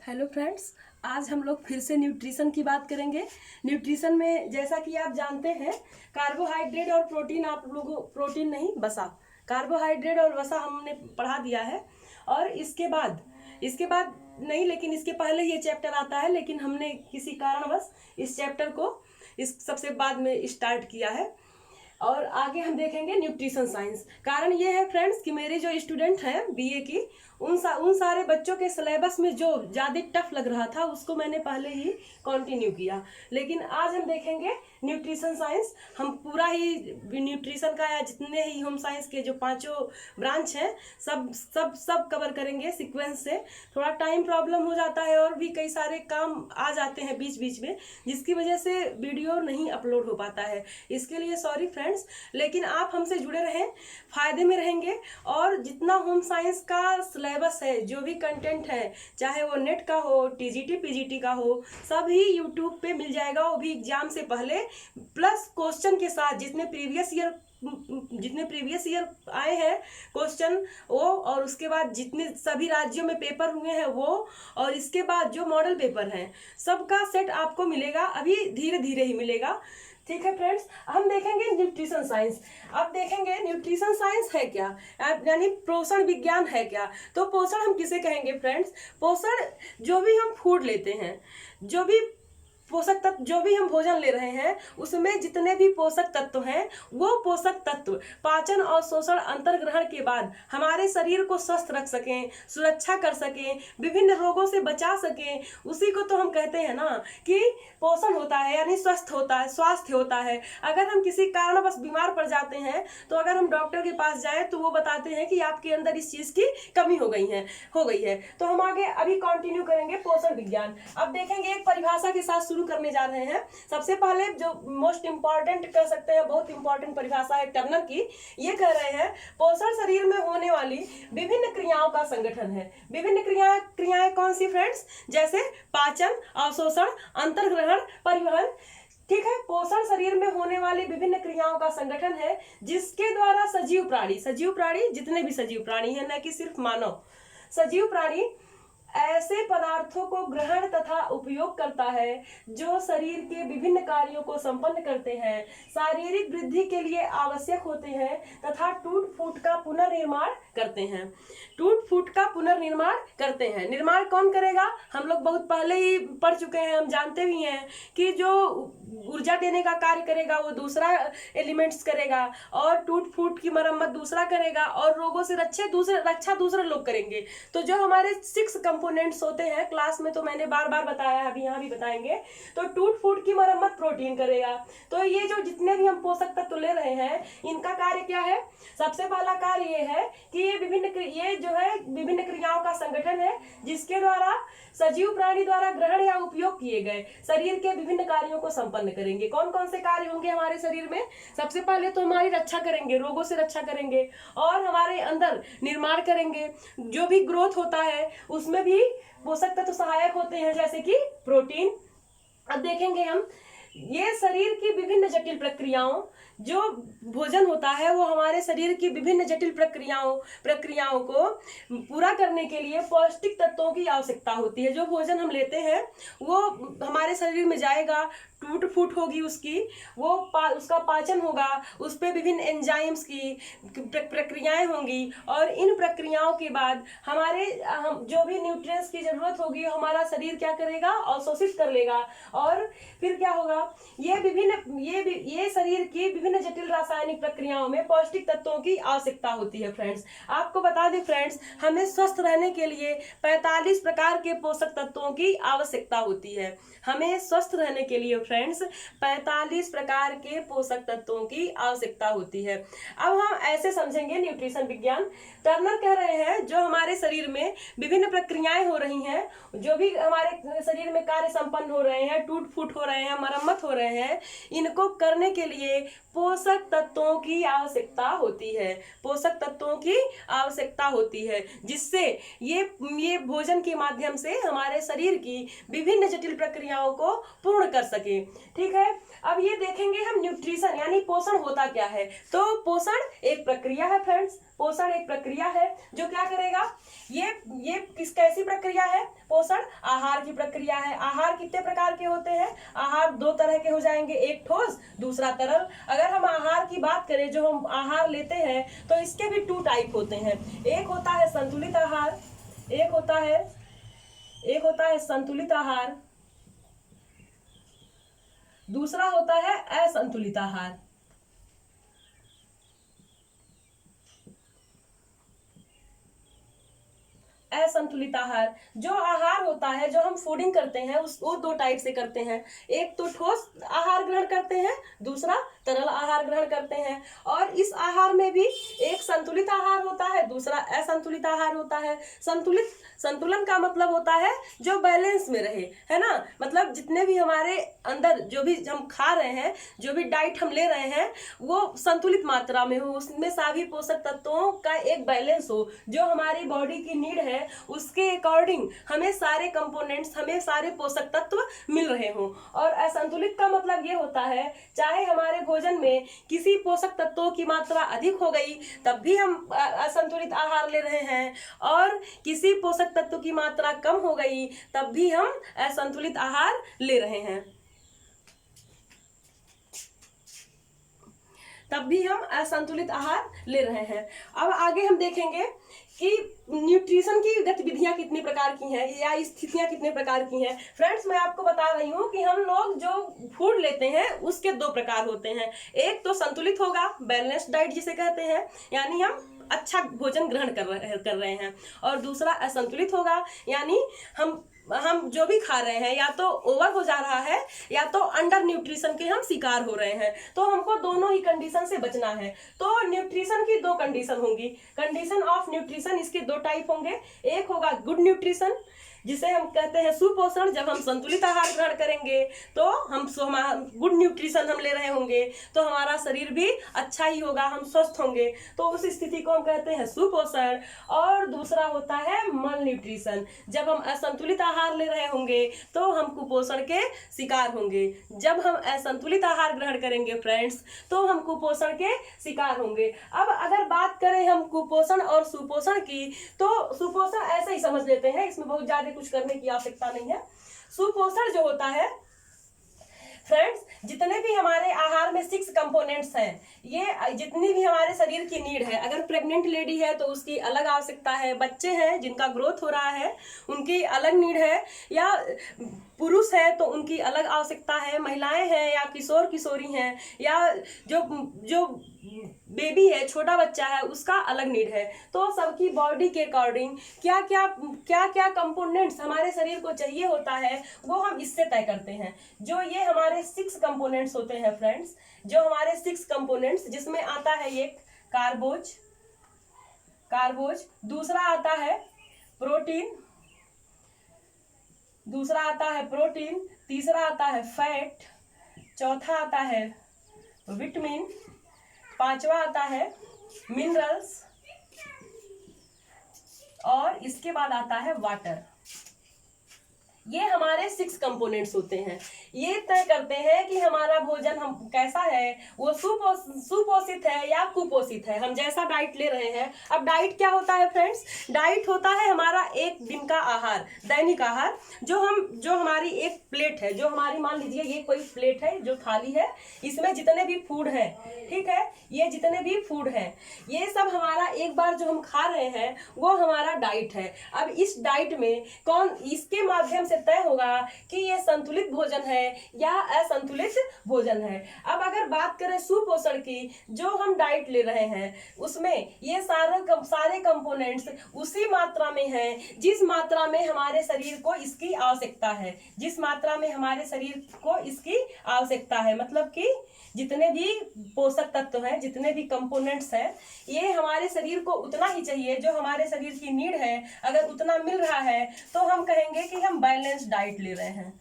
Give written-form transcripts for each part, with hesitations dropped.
Hello friends, आज हम लोग फिर से न्यूट्रिशन की बात करेंगे। न्यूट्रिशन में जैसा कि आप जानते हैं, कार्बोहाइड्रेट और प्रोटीन, आप लोगों प्रोटीन नहीं वसा, कार्बोहाइड्रेट और वसा हमने पढ़ा दिया है। और इसके बाद नहीं, लेकिन इसके पहले ये चैप्टर आता है, लेकिन हमने किसी कारणवश इस चैप्टर को इस सबसे बाद में स्टार्ट किया है। और आगे हम देखेंगे न्यूट्रिशन साइंस। कारण ये है फ्रेंड्स कि मेरे जो स्टूडेंट हैं बीए की, उन सारे बच्चों के सिलेबस में जो ज़्यादा टफ लग रहा था उसको मैंने पहले ही कंटिन्यू किया। लेकिन आज हम देखेंगे न्यूट्रिशन साइंस। हम पूरा ही न्यूट्रिशन का या जितने ही होम साइंस के जो पांचों ब्रांच हैं सब सब सब कवर करेंगे सीक्वेंस से। थोड़ा टाइम प्रॉब्लम हो जाता है और भी कई सारे काम आ जाते हैं बीच बीच में, जिसकी वजह से वीडियो नहीं अपलोड हो पाता है। इसके लिए सॉरी फ्रेंड्स, लेकिन आप हमसे जुड़े रहें, फायदे में रहेंगे। और जितना होम साइंस का सिलेबस है, जो भी कंटेंट है, चाहे वो नेट का हो, टीजीटी पीजीटी का हो, सब ही यूट्यूब पे मिल जाएगा, वो भी एग्जाम से पहले, प्लस क्वेश्चन के साथ। जितने प्रीवियस ईयर आए हैं क्वेश्चन वो, और उसके बाद जितने सभी राज्यों में पेपर हुए हैं वो, और इसके बाद जो मॉडल पेपर हैं सबका सेट आपको मिलेगा। अभी धीरे धीरे ही मिलेगा। ठीक है फ्रेंड्स, हम देखेंगे न्यूट्रिशन साइंस। अब देखेंगे न्यूट्रिशन साइंस है क्या, यानी पोषण विज्ञान है क्या। तो पोषण हम किसे कहेंगे फ्रेंड्स? पोषण जो भी हम फूड लेते हैं, जो भी पोषक तत्व, जो भी हम भोजन ले रहे हैं, उसमें जितने भी पोषक तत्व हैं, वो पोषक तत्व पाचन और शोषण अंतर्ग्रहण के बाद हमारे शरीर को स्वस्थ रख सकें, सुरक्षा कर सकें, विभिन्न रोगों से बचा सकें, उसी को तो हम कहते हैं ना कि पोषण होता है, यानी स्वस्थ होता है, स्वास्थ्य होता है। अगर हम किसी कारणवश बीमार पड़ जाते हैं तो अगर हम डॉक्टर के पास जाएं तो वो बताते हैं कि आपके अंदर इस चीज की कमी हो गई है। तो हम आगे अभी कंटिन्यू करेंगे पोषण विज्ञान। अब देखेंगे एक परिभाषा के साथ शुरू करने जा रहे हैं। सबसे पहले जो मोस्ट इंपॉर्टेंट कह सकते हैं, बहुत इंपॉर्टेंट परिभाषा है टर्नर की। ये कह रहे हैं पोषण शरीर में होने वाली विभिन्न क्रियाओं का संगठन है। विभिन्न क्रियाएं कौन सी फ्रेंड्स? जैसे पाचन, अवशोषण, अंतर्ग्रहण, परिवहन। ठीक है, पोषण शरीर में होने वाली विभिन्न क्रियाओं का संगठन है, जिसके द्वारा सजीव प्राणी जितने भी सजीव प्राणी हैं, न कि सिर्फ मानव, सजीव प्राणी ऐसे पदार्थों को ग्रहण तथा उपयोग करता है जो शरीर के विभिन्न कार्यों को संपन्न करते हैं, शारीरिक वृद्धि के लिए आवश्यक होते हैं तथा टूट फूट का पुनर्निर्माण करते हैं। निर्माण कौन करेगा? हम लोग बहुत पहले ही पढ़ चुके हैं, हम जानते भी हैं कि जो ऊर्जा देने का कार्य करेगा वो दूसरा एलिमेंट्स करेगा, और टूट फूट की मरम्मत दूसरा करेगा, और रोगों से रक्षा दूसरे लोग करेंगे। तो जो हमारे 6 कंपोनेंट्स होते हैं, क्लास में तो मैंने बार बार बताया, अभी यहाँ भी बताएंगे। तो टूट फूट की मरम्मत प्रोटीन करेगा। तो ये जो जितने भी हम पोषक तत्व ले रहे हैं, इनका कार्य क्या है? सबसे पहला कार्य ये है कि ये विभिन्न क्रियाओं का संगठन है, जिसके द्वारा सजीव प्राणी द्वारा ग्रहण या उपयोग किए गए शरीर के विभिन्न कार्यों को संपन्न करेंगे। कौन कौन से कार्य होंगे हमारे शरीर में? सबसे पहले तो हमारी रक्षा करेंगे, रोगों से रक्षा करेंगे, और हमारे अंदर निर्माण करेंगे। जो भी ग्रोथ होता है उसमें भी पोषक तत्व सहायक होते हैं, जैसे कि प्रोटीन। अब देखेंगे हम ये शरीर की विभिन्न जटिल प्रक्रियाओं, जो भोजन होता है वो हमारे शरीर की विभिन्न जटिल प्रक्रियाओं को पूरा करने के लिए पौष्टिक तत्वों की आवश्यकता होती है। जो भोजन हम लेते हैं वो हमारे शरीर में जाएगा, टूट फूट होगी उसकी, उसका पाचन होगा, उस पर विभिन्न एंजाइम्स की प्रक्रियाएं होंगी, और इन प्रक्रियाओं के बाद हम जो भी न्यूट्रिएंट्स की जरूरत होगी हमारा शरीर क्या करेगा? अवशोषित कर लेगा। और फिर क्या होगा? ये शरीर की विभिन्न जटिल रासायनिक प्रक्रियाओं में पौष्टिक तत्वों की आवश्यकता होती है। फ्रेंड्स, आपको बता दें फ्रेंड्स, हमें स्वस्थ रहने के लिए 45 प्रकार के पोषक तत्वों की आवश्यकता होती है। हमें स्वस्थ रहने के लिए फ्रेंड्स 45 प्रकार के पोषक तत्वों की आवश्यकता होती है। अब हम ऐसे समझेंगे न्यूट्रिशन विज्ञान। टर्नर कह रहे हैं जो हमारे शरीर में विभिन्न प्रक्रियाएं हो रही हैं, जो भी हमारे शरीर में कार्य संपन्न हो रहे हैं, टूट फूट हो रहे हैं, मरम्मत हो रहे हैं, इनको करने के लिए पोषक तत्वों की आवश्यकता होती है, पोषक तत्वों की आवश्यकता होती है, जिससे ये भोजन के माध्यम से हमारे शरीर की विभिन्न जटिल प्रक्रियाओं को पूर्ण कर सके। ठीक है, अब ये देखेंगे हम न्यूट्रिशन यानी पोषण होता क्या है। तो पोषण एक प्रक्रिया है फ्रेंड्स, पोषण एक प्रक्रिया है जो क्या करेगा, ये कैसी प्रक्रिया है, पोषण आहार की प्रक्रिया है। आहार कितने प्रकार के होते हैं, आहार दो तरह के हो जाएंगे, एक ठोस दूसरा तरल। अगर हम आहार की बात करें, जो हम आहार लेते हैं तो इसके भी 2 टाइप होते हैं। एक होता है संतुलित आहार, एक होता है संतुलित आहार, दूसरा होता है असंतुलित आहार। असंतुलित आहार, जो आहार होता है, जो हम फूडिंग करते हैं वो 2 टाइप से करते हैं। एक तो ठोस आहार ग्रहण करते हैं, दूसरा तरल आहार ग्रहण करते हैं। और इस आहार में भी एक संतुलित आहार होता है, दूसरा असंतुलित आहार होता है। संतुलन का मतलब होता है जो बैलेंस में रहे, है ना, मतलब जितने भी हमारे अंदर जो भी हम खा रहे हैं, जो भी डाइट हम ले रहे हैं, वो संतुलित मात्रा में हो, उसमें सभी पोषक तत्वों का एक बैलेंस हो, जो हमारी बॉडी की नीड है उसके अकॉर्डिंग हमें सारे कंपोनेंट्स, हमें सारे पोषक तत्व मिल रहे हों। और असंतुलित का मतलब ये होता है, चाहे हमारे भोजन में किसी पोषक तत्वों की मात्रा अधिक हो गई तब भी हम असंतुलित आहार ले रहे हैं, और किसी पोषक तत्व की मात्रा कम हो गई तब भी हम असंतुलित आहार ले रहे हैं, तब भी हम असंतुलित आहार ले रहे हैं। अब आगे हम देखेंगे कि न्यूट्रिशन की गतिविधियां कितनी प्रकार की हैं या स्थितियां कितने प्रकार की हैं। फ्रेंड्स, मैं आपको बता रही हूँ कि हम लोग जो फूड लेते हैं उसके 2 प्रकार होते हैं। एक तो संतुलित होगा, बैलेंस्ड डाइट जिसे कहते हैं, यानी हम अच्छा भोजन ग्रहण कर रहे हैं, और दूसरा असंतुलित होगा, यानी हम जो भी खा रहे हैं या तो ओवर हो जा रहा है या तो अंडर न्यूट्रिशन के हम शिकार हो रहे हैं। तो हमको दोनों ही कंडीशन से बचना है। तो न्यूट्रिशन की 2 कंडीशन होंगी, कंडीशन ऑफ न्यूट्रिशन, इसके 2 टाइप होंगे। एक होगा गुड न्यूट्रिशन, जिसे हम कहते हैं सुपोषण। जब हम संतुलित आहार ग्रहण करेंगे तो हम गुड न्यूट्रिशन हम ले रहे होंगे तो हमारा शरीर भी अच्छा ही होगा, हम स्वस्थ होंगे, तो उस स्थिति को हम कहते हैं सुपोषण। और दूसरा होता है मल न्यूट्रिशन, जब हम असंतुलित आहार ले रहे होंगे तो हम कुपोषण के शिकार होंगे। जब हम असंतुलित आहार ग्रहण करेंगे फ्रेंड्स तो हम कुपोषण के शिकार होंगे। अब अगर बात करें हम कुपोषण और सुपोषण की, तो सुपोषण ऐसे ही समझ लेते हैं, इसमें बहुत ज्यादा कुछ करने की आवश्यकता नहीं है। सुपोषण जो होता है फ्रेंड्स, जितने भी हमारे आहार में 6 कंपोनेंट्स हैं, ये जितनी भी हमारे शरीर की नीड है, अगर प्रेग्नेंट लेडी है तो उसकी अलग आवश्यकता है, बच्चे हैं जिनका ग्रोथ हो रहा है उनकी अलग नीड है, या पुरुष है तो उनकी अलग आवश्यकता है, महिलाएं हैं या किशोर किशोरी हैं, या जो बेबी है, छोटा बच्चा है, उसका अलग नीड है। तो सबकी बॉडी के अकॉर्डिंग क्या क्या कंपोनेंट्स हमारे शरीर को चाहिए होता है वो हम इससे तय करते हैं। जो ये हमारे 6 कंपोनेंट्स होते हैं फ्रेंड्स, जो हमारे 6 कंपोनेंट्स, जिसमें आता है एक कार्बोज, दूसरा आता है प्रोटीन, तीसरा आता है फैट, चौथा आता है विटामिन, 5वां आता है मिनरल्स, और इसके बाद आता है वाटर। ये हमारे 6 कंपोनेंट्स होते हैं। ये तय करते हैं कि हमारा भोजन हम कैसा है, वो सुपोषित है या कुपोषित है, हम जैसा डाइट ले रहे हैं। अब डाइट क्या होता है फ्रेंड्स, डाइट होता है हमारा एक दिन का आहार, दैनिक आहार, जो हमारी एक प्लेट है, जो हमारी, मान लीजिए ये कोई प्लेट है जो थाली है, इसमें जितने भी फूड है, ठीक है, ये जितने भी फूड है, ये सब हमारा एक बार जो हम खा रहे हैं वो हमारा डाइट है। अब इस डाइट में इसके माध्यम से तय होगा कि ये संतुलित भोजन है या असंतुलित भोजन है। अब अगर बात करें सुपोषण की, जो हम डाइट ले रहे हैं उसमें ये सारे कंपोनेंट्स उसी मात्रा में हैं जिस मात्रा में हमारे शरीर को इसकी आवश्यकता है, मतलब कि जितने भी पोषक तत्व हैं, जितने भी कंपोनेंट्स हैं, ये हमारे शरीर को उतना ही चाहिए जो हमारे शरीर की नीड है। अगर उतना मिल रहा है तो हम कहेंगे कि हम बैलेंस डाइट ले रहे हैं।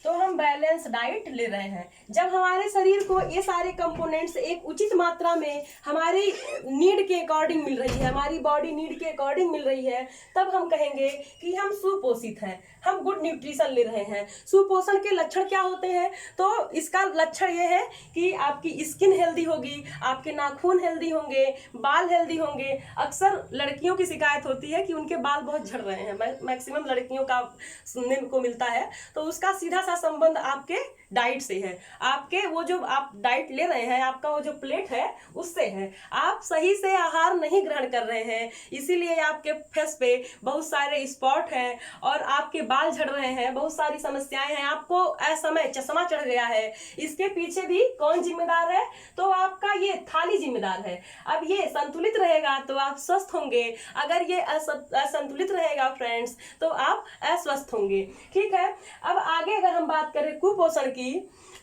तो हम बैलेंस डाइट ले रहे हैं। जब हमारे शरीर को ये सारे कंपोनेंट्स एक उचित मात्रा में हमारी नीड के अकॉर्डिंग मिल रही है, हमारी बॉडी नीड के अकॉर्डिंग मिल रही है, तब हम कहेंगे कि हम सुपोषित हैं, हम गुड न्यूट्रिशन ले रहे हैं। सुपोषण के लक्षण क्या होते हैं? तो इसका लक्षण ये है कि आपकी स्किन हेल्दी होगी, आपके नाखून हेल्दी होंगे, बाल हेल्दी होंगे। अक्सर लड़कियों की शिकायत होती है कि उनके बाल बहुत झड़ रहे हैं, मैक्सिमम लड़कियों का सुनने को मिलता है। तो उसका सीधा सा संबंध आपके डाइट से है, आपके वो जो आप डाइट ले रहे हैं, आपका वो जो प्लेट है उससे है। आप सही से आहार नहीं ग्रहण कर रहे हैं, इसीलिए आपके फेस पे बहुत सारे स्पॉट हैं और आपके बाल झड़ रहे हैं, बहुत सारी समस्याएं हैं, आपको असमय चश्मा चढ़ गया है। इसके पीछे भी कौन जिम्मेदार है? तो आपका ये थाली जिम्मेदार है। अब ये संतुलित रहेगा तो आप स्वस्थ होंगे, अगर ये असंतुलित रहेगा फ्रेंड्स तो आप अस्वस्थ होंगे। ठीक है, अब आगे अगर हम बात करें कुपोषण की,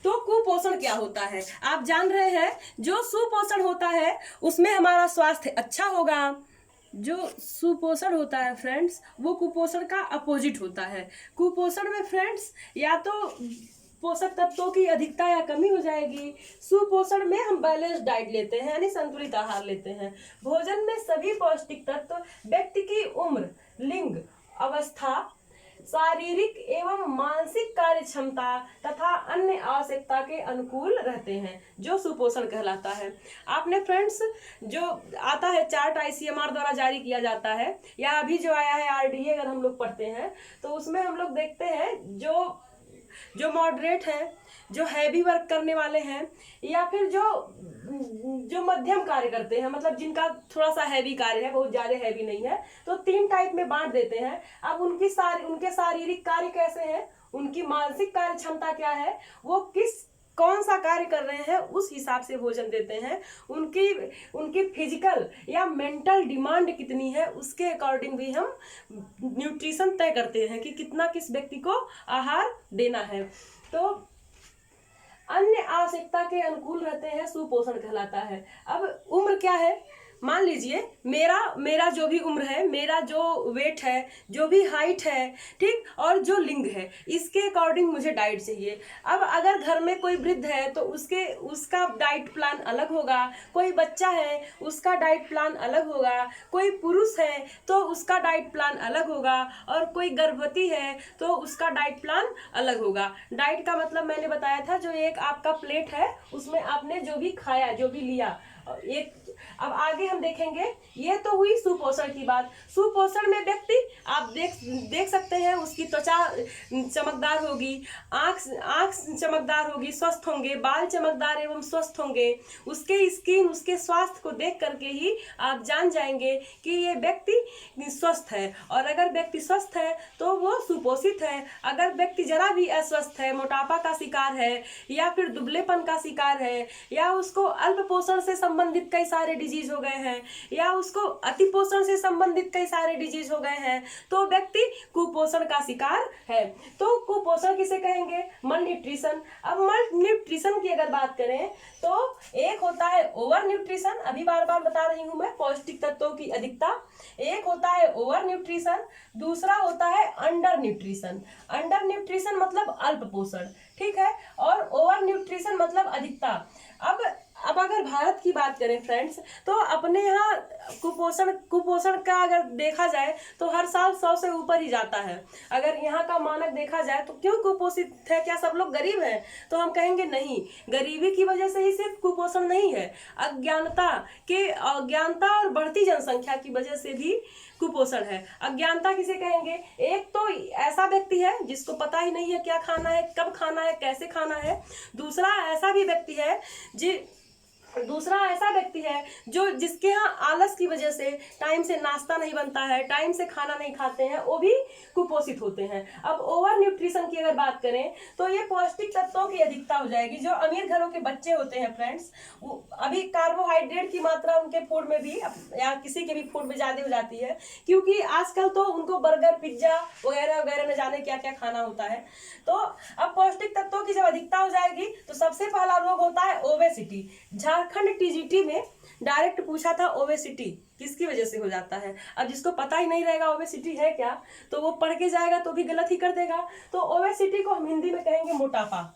तो कुपोषण क्या होता है? आप जान रहे हैं, जो सुपोषण होता है उसमें हमारा स्वास्थ्य अच्छा होगा। जो सुपोषण होता है फ्रेंड्स, वो कुपोषण का अपोजिट होता है। कुपोषण में फ्रेंड्स या तो पोषक तत्वों की अधिकता या कमी हो जाएगी। सुपोषण में हम बैलेंस डाइट लेते हैं, यानी संतुलित आहार लेते हैं। भोजन में सभी पौष्टिक तत्व व्यक्ति की उम्र, लिंग, अवस्था, शारीरिक एवं मानसिक कार्य क्षमता तथा अन्य आवश्यकता के अनुकूल रहते हैं, जो सुपोषण कहलाता है। आपने फ्रेंड्स जो आता है चार्ट ICMR द्वारा जारी किया जाता है, या अभी जो आया है RDA, अगर हम लोग पढ़ते हैं तो उसमें हम लोग देखते हैं जो मॉडरेट हैं, जो हैवी वर्क करने वाले हैं, या फिर जो मध्यम कार्य करते हैं, मतलब जिनका थोड़ा सा हैवी कार्य है, बहुत ज्यादा हैवी नहीं है, तो 3 टाइप में बांट देते हैं। अब उनके शारीरिक कार्य कैसे हैं, उनकी मानसिक कार्य क्षमता क्या है, वो कौन सा कार्य कर रहे हैं, उस हिसाब से भोजन देते हैं। उनकी फिजिकल या मेंटल डिमांड कितनी है, उसके अकॉर्डिंग भी हम न्यूट्रिशन तय करते हैं कि कितना किस व्यक्ति को आहार देना है। तो अन्य आवश्यकता के अनुकूल रहते हैं, सुपोषण कहलाता है। अब उम्र क्या है? मान लीजिए मेरा जो भी उम्र है, मेरा जो वेट है, जो भी हाइट है, ठीक, और जो लिंग है, इसके अकॉर्डिंग मुझे डाइट चाहिए। अब अगर घर में कोई वृद्ध है तो उसका डाइट प्लान अलग होगा, कोई बच्चा है उसका डाइट प्लान अलग होगा, कोई पुरुष है तो उसका डाइट प्लान अलग होगा, और कोई गर्भवती है तो उसका डाइट प्लान अलग होगा। डाइट का मतलब मैंने बताया था, जो एक आपका प्लेट है उसमें आपने जो भी खाया, जो भी लिया, एक। अब आगे हम देखेंगे, ये तो हुई सुपोषण की बात। सुपोषण में व्यक्ति आप देख सकते हैं, उसकी त्वचा चमकदार होगी, आँख चमकदार होगी, स्वस्थ होंगे, बाल चमकदार एवं स्वस्थ होंगे। उसके स्किन, उसके स्वास्थ्य को देख करके ही आप जान जाएंगे कि ये व्यक्ति स्वस्थ है, और अगर व्यक्ति स्वस्थ है तो वो सुपोषित है। अगर व्यक्ति जरा भी अस्वस्थ है, मोटापा का शिकार है, या फिर दुबलेपन का शिकार है, या उसको अल्प पोषण से संबंधित कई सारे डिजीज हो गए हैं, या उसको अतिपोषण से संबंधित कई सारे डिजीज हो गए हैं, तो व्यक्ति कुपोषण का शिकार है। तो कुपोषण किसे कहेंगे? मल न्यूट्रिशन। अब मल न्यूट्रिशन की अगर बात करें तो एक होता है ओवर न्यूट्रिशन, अभी बार बार बता रही हूं मैं, पौष्टिक तत्वों की अधिकता। एक होता है ओवर न्यूट्रिशन, दूसरा होता है अंडर न्यूट्रिशन। अंडर न्यूट्रिशन मतलब अल्प पोषण, ठीक है, और ओवर न्यूट्रिशन मतलब अधिकता। अब अगर भारत की बात करें फ्रेंड्स, तो अपने यहाँ कुपोषण का अगर देखा जाए तो हर साल 100 से ऊपर ही जाता है। अगर यहाँ का मानक देखा जाए तो क्यों कुपोषित है? क्या सब लोग गरीब हैं? तो हम कहेंगे नहीं, गरीबी की वजह से ही सिर्फ कुपोषण नहीं है, अज्ञानता और बढ़ती जनसंख्या की वजह से भी कुपोषण है। अज्ञानता किसे कहेंगे? एक तो ऐसा व्यक्ति है जिसको पता ही नहीं है क्या खाना है, कब खाना है, कैसे खाना है। दूसरा ऐसा व्यक्ति है जो जिसके यहाँ आलस की वजह से टाइम से नाश्ता नहीं बनता है, टाइम से खाना नहीं खाते हैं, वो भी कुपोषित होते हैं। अब ओवर न्यूट्रिशन की अगर बात करें तो ये पौष्टिक तत्वों की अधिकता हो जाएगी। जो अमीर घरों के बच्चे होते हैं फ्रेंड्स, वो अभी कार्बोहाइड्रेट की मात्रा उनके फूड में भी या किसी के भी फूड में ज्यादा हो जाती है, क्योंकि आजकल तो उनको बर्गर, पिज्जा वगैरह वगैरह न जाने क्या क्या खाना होता है। तो अब पौष्टिक तत्वों की जब अधिकता हो जाएगी तो सबसे पहला रोग होता है ओबेसिटी। झारखंड TGT में डायरेक्ट पूछा था ओबेसिटी किसकी वजह से हो जाता है। अब जिसको पता ही नहीं रहेगा ओबेसिटी है क्या, तो वो पढ़ के जाएगा तो भी गलत ही कर देगा। तो ओबेसिटी को हम हिंदी में कहेंगे मोटापा,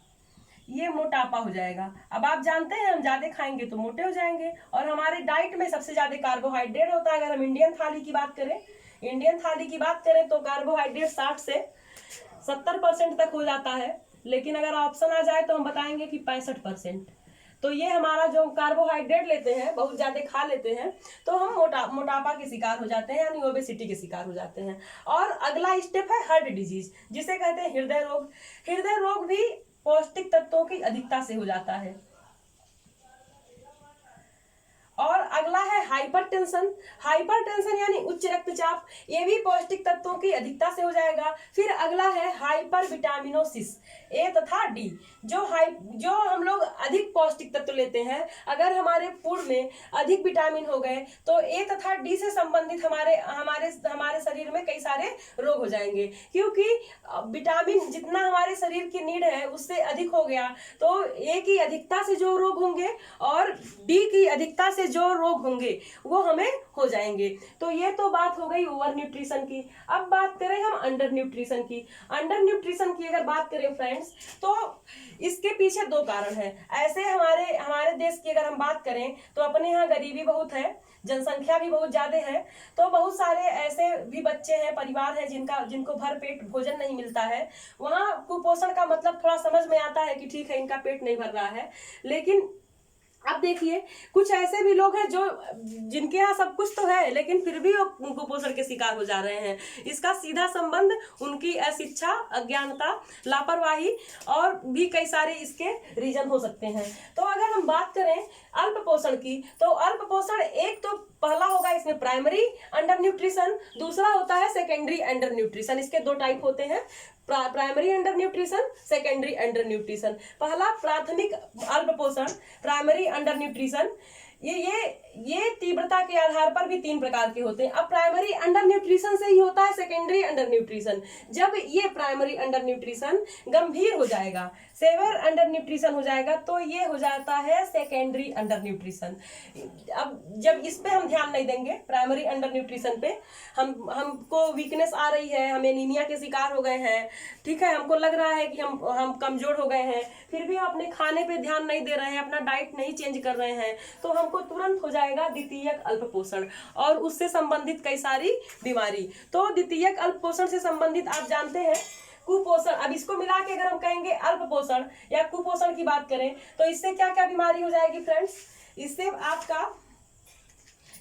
ये मोटापा हो जाएगा। अब आप जानते हैं हम ज्यादा खाएंगे तो मोटे हो जाएंगे, और हमारे डाइट में सबसे ज्यादा कार्बोहाइड्रेट होता है। अगर हम इंडियन थाली की बात करें, तो कार्बोहाइड्रेट 60 से 70% तक हो जाता है, लेकिन अगर ऑप्शन आ जाए तो हम बताएंगे कि 65%। तो ये हमारा जो कार्बोहाइड्रेट लेते हैं, बहुत ज्यादा खा लेते हैं, तो हम मोटापा के शिकार हो जाते हैं, यानी ओबेसिटी के शिकार हो जाते हैं। और अगला स्टेप है हार्ट डिजीज, जिसे कहते हैं हृदय रोग। हृदय रोग भी पौष्टिक तत्वों की अधिकता से हो जाता है। और अगला है हाइपरटेंशन यानी उच्च रक्तचाप, ये भी पौष्टिक तत्वों की अधिकता से हो जाएगा। फिर अगला है हाइपर विटामिनोसिस, ए तथा डी, जो हम लोग अधिक पौष्टिक तत्व लेते हैं, अगर हमारे फूड में अधिक विटामिन हो गए तो ए तथा डी से संबंधित हमारे शरीर में कई सारे रोग हो जाएंगे, क्योंकि विटामिन जितना हमारे शरीर की नीड है उससे अधिक हो गया तो ए की अधिकता से जो रोग होंगे और डी की अधिकता से जो रोग होंगे वो हमें हो जाएंगे। तो ये तो बात हो गई ओवर न्यूट्रिशन की। अब बात करें हम अंडर न्यूट्रिशन की। अंडर न्यूट्रिशन की अगर बात करें फ्रेंड्स, तो इसके पीछे दो कारण है। ऐसे हमारे देश की अगर हम बात करें तो अपने यहाँ गरीबी बहुत है, जनसंख्या भी बहुत ज्यादा है, तो बहुत सारे ऐसे भी बच्चे हैं, परिवार है जिनको भर पेट भोजन नहीं मिलता है। वहाँ कुपोषण का मतलब थोड़ा समझ में आता है कि ठीक है इनका पेट नहीं भर रहा है, लेकिन अब देखिए कुछ ऐसे भी लोग हैं जिनके यहाँ सब कुछ तो है लेकिन फिर भी वो कुपोषण के शिकार हो जा रहे हैं। इसका सीधा संबंध उनकी अशिक्षा, अज्ञानता, लापरवाही और भी कई सारे इसके रीजन हो सकते हैं। तो अगर हम बात करें अल्प पोषण की, तो अल्प पोषण एक तो पहला होगा इसमें प्राइमरी अंडर न्यूट्रिशन, दूसरा होता है सेकेंडरी अंडर न्यूट्रिशन। इसके दो टाइप होते हैं, primary under nutrition, secondary under nutrition. पहला प्राथमिक अल्प पोषण, प्राइमरी अंडर न्यूट्रिशन, ये तीव्रता के आधार पर भी 3 प्रकार के होते हैं। अब प्राइमरी अंडर न्यूट्रिशन से ही होता है सेकेंडरी अंडर न्यूट्रिशन। जब ये प्राइमरी अंडर न्यूट्रिशन गंभीर हो जाएगा, सेवियर अंडर न्यूट्रिशन हो जाएगा, तो ये हो जाता है सेकेंडरी अंडर न्यूट्रिशन। अब जब इस पे हम ध्यान नहीं देंगे, प्राइमरी अंडर न्यूट्रिशन पे, हमको वीकनेस आ रही है, हम एनीमिया के शिकार हो गए हैं, ठीक है, हमको लग रहा है कि हम कमजोर हो गए हैं, फिर भी हम अपने खाने पे ध्यान नहीं दे रहे हैं, अपना डाइट नहीं चेंज कर रहे हैं, तो हमको तुरंत हो जाएगा द्वितीयक अल्प पोषण और उससे संबंधित कई सारी बीमारी। तो द्वितीयक अल्प पोषण से संबंधित आप जानते हैं कुपोषण। अब इसको मिला के अगर हम कहेंगे अल्प पोषण या कुपोषण की बात करें तो इससे क्या क्या बीमारी हो जाएगी फ्रेंड्स? इससे आपका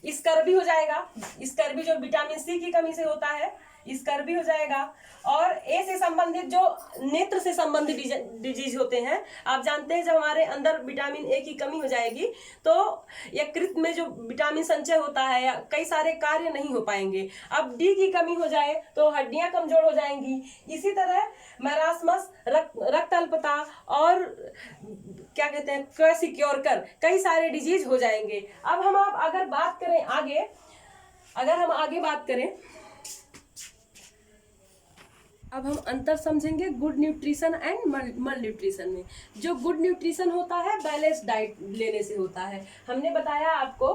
स्कर्वी हो जाएगा, स्कर्वी जो विटामिन सी की कमी से होता है, स्कर्वी हो जाएगा। और ए से संबंधित जो नेत्र से संबंधित डिजीज होते हैं, आप जानते हैं जब हमारे अंदर विटामिन ए की कमी हो जाएगी तो यकृत में जो विटामिन संचय होता है या कई सारे कार्य नहीं हो पाएंगे। अब डी की कमी हो जाए तो हड्डियां कमजोर हो जाएंगी। इसी तरह मैरास्मस, रक्त अल्पता और क्या कहते हैं क्वेसिक्योरकर, कई सारे डिजीज हो जाएंगे। अब हम अगर बात करें आगे, अब हम अंतर समझेंगे गुड न्यूट्रिशन एंड मल न्यूट्रिशन में। जो गुड न्यूट्रिशन होता है बैलेंस डाइट लेने से होता है। हमने बताया आपको,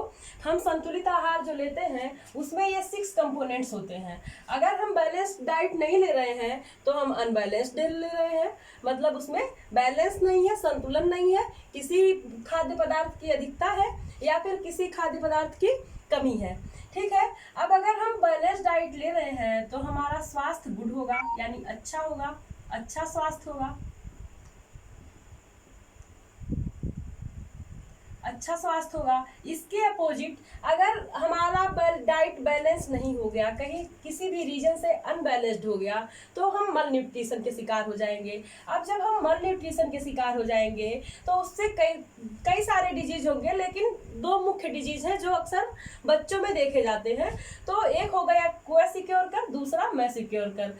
हम संतुलित आहार जो लेते हैं उसमें ये 6 कंपोनेंट्स होते हैं। अगर हम बैलेंस डाइट नहीं ले रहे हैं तो हम अनबैलेंस्ड ले रहे हैं, मतलब उसमें बैलेंस नहीं है, संतुलन नहीं है, किसी खाद्य पदार्थ की अधिकता है या फिर किसी खाद्य पदार्थ की कमी है, ठीक है। अब अगर हम बैलेंस डाइट ले रहे हैं तो हमारा स्वास्थ्य गुड होगा, यानी अच्छा होगा, अच्छा स्वास्थ्य होगा, अच्छा स्वास्थ्य होगा। इसके अपोजिट अगर हमारा डाइट बैलेंस नहीं हो गया, कहीं किसी भी रीजन से अनबैलेंस्ड हो गया, तो हम मल न्यूट्रिशन के शिकार हो जाएंगे। अब जब हम मल न्यूट्रिशन के शिकार हो जाएंगे तो उससे कई सारे डिजीज होंगे, लेकिन 2 मुख्य डिजीज हैं जो अक्सर बच्चों में देखे जाते हैं। तो एक हो गया क्वेसिक्योरकर, दूसरा मैसिक्योरकर।